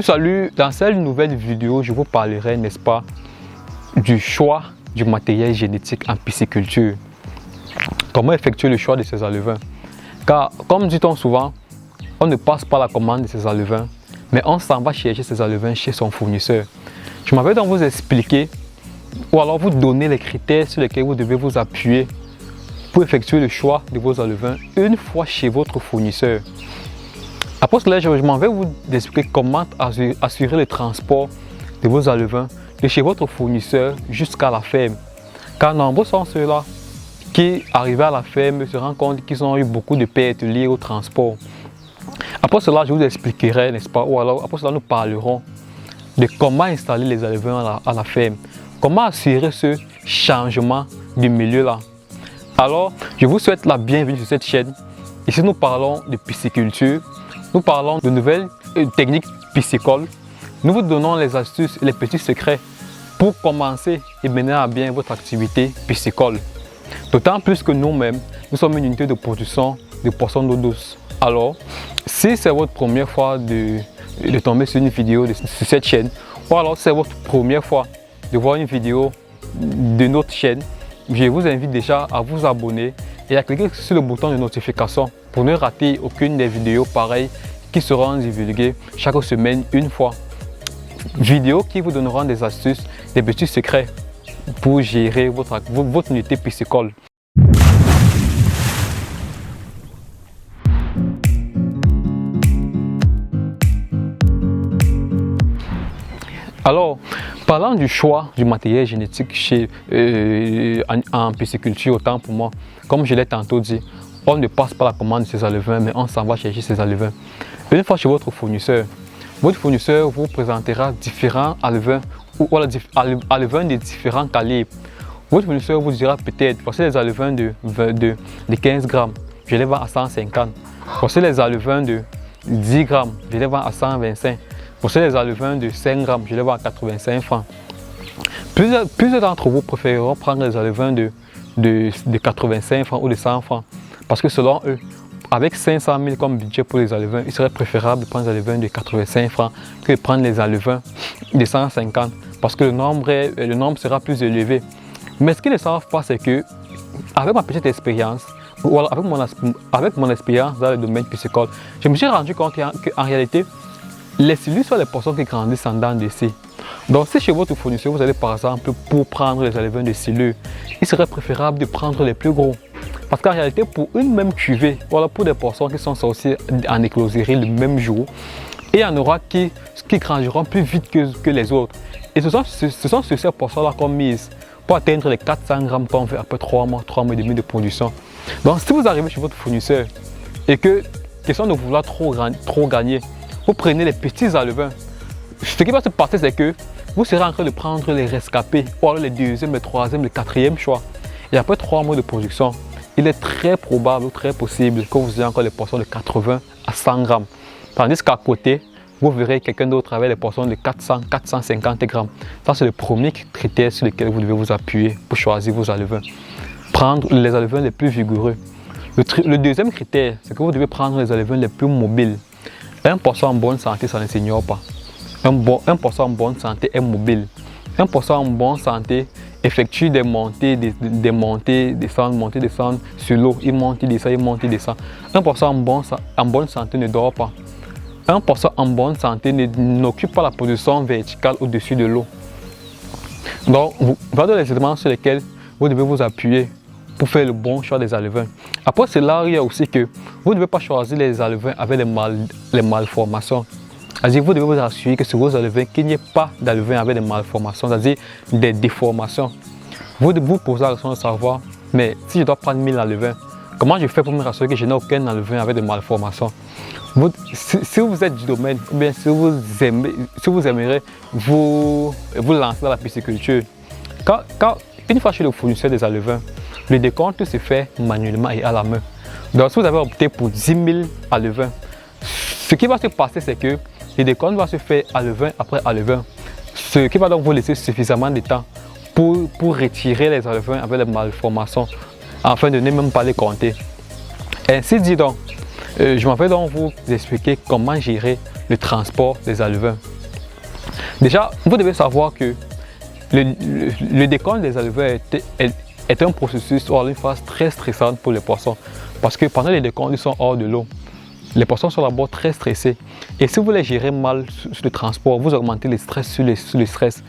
Salut, dans cette nouvelle vidéo, je vous parlerai, n'est-ce pas, du choix du matériel génétique en pisciculture. Comment effectuer le choix de ces alevins? Car, comme dit-on souvent, on ne passe pas la commande de ces alevins, mais on s'en va chercher ces alevins chez son fournisseur. Je m'avais donc vous expliquer, ou alors vous donner les critères sur lesquels vous devez vous appuyer pour effectuer le choix de vos alevins une fois chez votre fournisseur. Après cela, je m'en vais vous expliquer comment assurer le transport de vos alevins de chez votre fournisseur jusqu'à la ferme. Car nombreux sont ceux-là qui, arrivés à la ferme, se rendent compte qu'ils ont eu beaucoup de pertes liées au transport. Après cela, je vous expliquerai, n'est-ce pas, ou alors après cela, nous parlerons de comment installer les alevins à la ferme, comment assurer ce changement du milieu-là. Alors, je vous souhaite la bienvenue sur cette chaîne. Ici, nous parlons de pisciculture. Nous parlons de nouvelles techniques piscicoles. Nous vous donnons les astuces et les petits secrets pour commencer et mener à bien votre activité piscicole. D'autant plus que nous-mêmes, nous sommes une unité de production de poissons d'eau douce. Alors, si c'est votre première fois de tomber sur une vidéo sur cette chaîne, ou alors c'est votre première fois de voir une vidéo de notre chaîne, je vous invite déjà à vous abonner et à cliquer sur le bouton de notification pour ne rater aucune des vidéos pareilles qui seront divulguées chaque semaine une fois. Vidéos qui vous donneront des astuces, des petits secrets pour gérer votre unité piscicole. Alors, parlant du choix du matériel génétique en pisciculture, autant pour moi, comme je l'ai tantôt dit, on ne passe pas la commande de ces alevins, mais on s'en va chercher ces alevins. Une fois chez votre fournisseur vous présentera différents alevins ou alevins de différents calibres. Votre fournisseur vous dira peut-être, voici les alevins de 15 grammes, je les vends à 150. Voici les alevins de 10 grammes, je les vends à 125. Voici les alevins de 5 grammes, je les vends à 85 francs. Plusieurs d'entre vous préféreront prendre les alevins de 85 francs ou de 100 francs. Parce que selon eux, avec 500 000 comme budget pour les alevins, il serait préférable de prendre les alevins de 85 francs que de prendre les alevins de 150. Parce que le nombre sera plus élevé. Mais ce qu'ils ne savent pas, c'est que, avec ma petite expérience, ou alors avec mon expérience dans le domaine piscicole, je me suis rendu compte qu'en réalité, les silures sont les poissons qui grandissent en dents de scie. Donc si chez votre fournisseur, vous allez par exemple pour prendre les alevins de silure, il serait préférable de prendre les plus gros. Parce qu'en réalité, pour une même cuvée, voilà, pour des poissons qui sont sortis en écloserie le même jour, et il y en aura qui grandiront plus vite que les autres. Et ce sont sur ces poissons-là qu'on mise pour atteindre les 400 grammes qu'on fait après 3 mois et demi de production. Donc si vous arrivez chez votre fournisseur et que, question de vouloir trop gagner, vous prenez les petits alevins, ce qui va se passer, c'est que vous serez en train de prendre les rescapés, ou alors les deuxième, les troisième, les quatrième choix. Et après 3 mois de production, il est très probable ou très possible que vous ayez encore les poissons de 80 à 100 grammes. Tandis qu'à côté, vous verrez quelqu'un d'autre avec les poissons de 400, 450 grammes. Ça, c'est le premier critère sur lequel vous devez vous appuyer pour choisir vos alevins. Prendre les alevins les plus vigoureux. Le deuxième critère, c'est que vous devez prendre les alevins les plus mobiles. Un poisson en bonne santé, ça ne s'ignore pas. Un poisson en bonne santé est mobile. Un poisson en bonne santé effectue des montées, descendre sur l'eau. Il monte, il descend. Un poisson en bonne santé ne dort pas. Un poisson en bonne santé n'occupe pas la position verticale au-dessus de l'eau. Donc, voilà les éléments sur lesquels vous devez vous appuyer pour faire le bon choix des alevins. Après cela, il y a aussi que vous ne devez pas choisir les alevins avec les malformations. C'est-à-dire vous devez vous assurer que sur vos alevins, qu'il n'y ait pas d'alevins avec des malformations, c'est-à-dire des déformations. Vous vous posez la question de savoir, mais si je dois prendre 1000 alevins, comment je fais pour me rassurer que je n'ai aucun alevin avec des malformations? Si vous êtes du domaine, ou bien si vous aimeriez vous lancer dans la pisciculture, une fois chez le fournisseur des alevins, le décompte se fait manuellement et à la main. Donc si vous avez opté pour 10 000 alevins, ce qui va se passer, c'est que le décompte va se faire alevin après alevin, ce qui va donc vous laisser suffisamment de temps pour retirer les alevins avec les malformations, afin de ne même pas les compter. Ainsi dit donc, je m'en vais donc vous expliquer comment gérer le transport des alevins. Déjà, vous devez savoir que le décompte des alevins est un processus ou une phase très stressante pour les poissons. Parce que pendant les décomptes, ils sont hors de l'eau. Les poissons sont d'abord très stressés. Et si vous les gérez mal sur le transport, vous augmentez le stress sur le stress.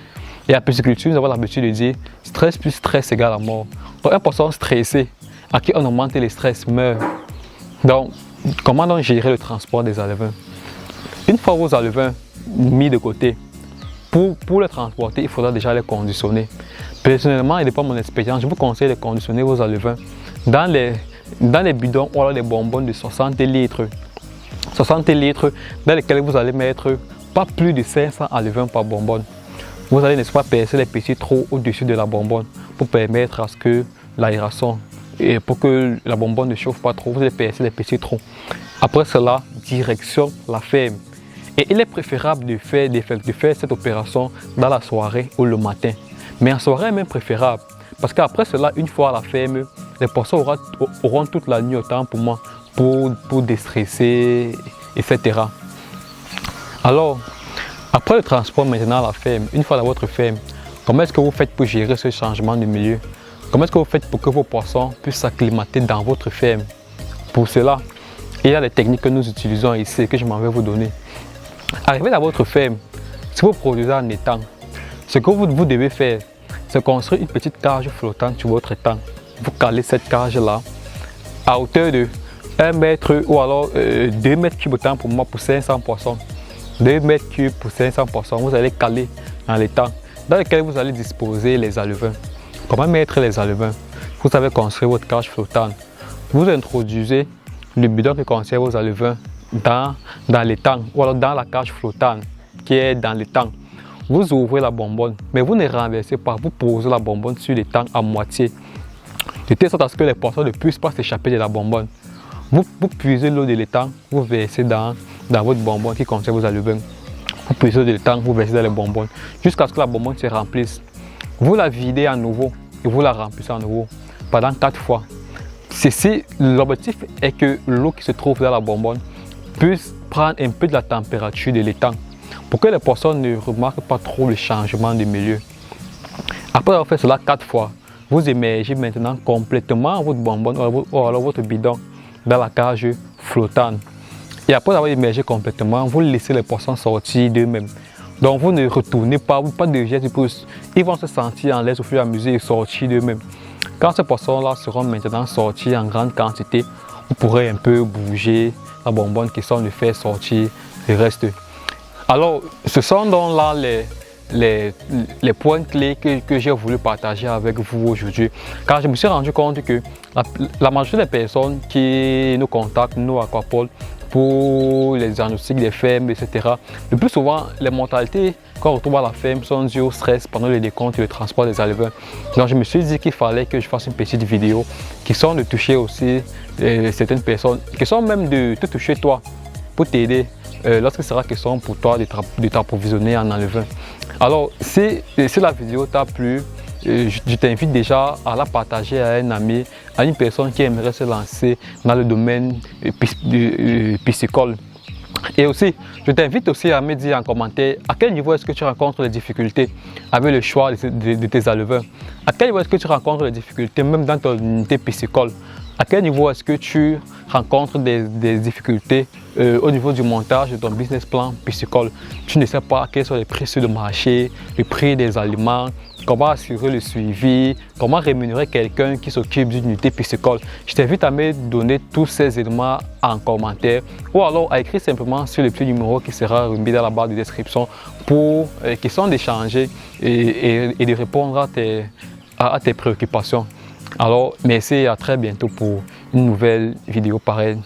Et à pisciculture, nous avons l'habitude de dire stress plus stress égale à mort. Donc un poisson stressé, à qui on augmente le stress, meurt. Donc, comment donc gérer le transport des alevins? Une fois vos alevins mis de côté, pour les transporter, il faudra déjà les conditionner. Personnellement, et de par mon expérience, je vous conseille de conditionner vos alevins dans les bidons ou alors les bonbons de 60 litres. 60 litres dans lesquels vous allez mettre pas plus de 500 alevins par bonbonne. Vous allez, n'est-ce pas, percer les petits trous au-dessus de la bonbonne pour permettre à ce que l'aération et pour que la bonbonne ne chauffe pas trop, vous allez percer les petits trous. Après cela, direction la ferme. Et il est préférable de faire cette opération dans la soirée ou le matin. Mais en soirée est même préférable. Parce qu'après cela, une fois à la ferme, les poissons auront toute la nuit autant pour moi pour déstresser, etc. Alors, après le transport maintenant à la ferme, une fois dans votre ferme, comment est-ce que vous faites pour gérer ce changement de milieu? Comment est-ce que vous faites pour que vos poissons puissent s'acclimater dans votre ferme? Pour cela, il y a les techniques que nous utilisons ici et que je m'en vais vous donner. Arrivez dans votre ferme, si vous produisez en étang, ce que vous devez faire, c'est construire une petite cage flottante sur votre étang. Vous calez cette cage-là à hauteur de 1 mètre ou alors 2 mètres cubes autant pour moi pour 500 poissons. 2 mètres cubes pour 500 poissons, vous allez caler dans l'étang dans lequel vous allez disposer les alevins. Comment mettre les alevins? Vous avez construit votre cage flottante. Vous introduisez le bidon qui contient vos alevins dans l'étang ou alors dans la cage flottante qui est dans l'étang. Vous ouvrez la bonbonne, mais vous ne renversez pas, vous posez la bonbonne sur l'étang à moitié, de telle sorte à ce que les poissons ne puissent pas s'échapper de la bonbonne. Vous puisez l'eau de l'étang, vous versez dans votre bonbonne qui contient vos alevins. Vous puisez l'eau de l'étang, vous versez dans les bonbonnes, jusqu'à ce que la bonbonne se remplisse. Vous la videz à nouveau et vous la remplissez à nouveau pendant 4 fois. L'objectif est que l'eau qui se trouve dans la bonbonne puisse prendre un peu de la température de l'étang pour que les poissons ne remarquent pas trop le changement de milieu. Après avoir fait cela 4 fois, vous émergez maintenant complètement votre bonbonne ou alors votre bidon dans la cage flottante. Et après avoir émergé complètement, vous laissez les poissons sortir d'eux-mêmes. Donc vous ne retournez pas de jet de pouce. Ils vont se sentir en l'aise au fur et à mesure et sortir d'eux-mêmes. Quand ces poissons-là seront maintenant sortis en grande quantité, vous pourrez un peu bouger la bonbonne qui sont de faire sortir le reste. Alors, ce sont donc là les points clés que j'ai voulu partager avec vous aujourd'hui. Car je me suis rendu compte que la majorité des personnes qui nous contactent, nous Aquapole, pour les diagnostics des fermes, etc. Le plus souvent, les mortalités qu'on retrouve à la ferme sont dues au stress pendant le décompte et le transport des alevins. Donc je me suis dit qu'il fallait que je fasse une petite vidéo qui sont de toucher aussi certaines personnes, qui sont même de te toucher toi pour t'aider lorsque ce sera question pour toi de t'approvisionner en alevins. Alors si la vidéo t'a plu, je t'invite déjà à la partager à un ami, à une personne qui aimerait se lancer dans le domaine piscicole. Et aussi, je t'invite aussi à me dire en commentaire à quel niveau est-ce que tu rencontres les difficultés avec le choix de tes alevins. À quel niveau est-ce que tu rencontres les difficultés même dans ton unité piscicole. À quel niveau est-ce que tu rencontres des difficultés au niveau du montage de ton business plan piscicole. Tu ne sais pas quels sont les prix sur le marché, le prix des aliments, comment assurer le suivi, comment rémunérer quelqu'un qui s'occupe d'une unité piscicole. Je t'invite à me donner tous ces éléments en commentaire ou alors à écrire simplement sur le petit numéro qui sera remis dans la barre de description pour question d'échanger et de répondre à tes préoccupations. Alors, merci et à très bientôt pour une nouvelle vidéo pareille.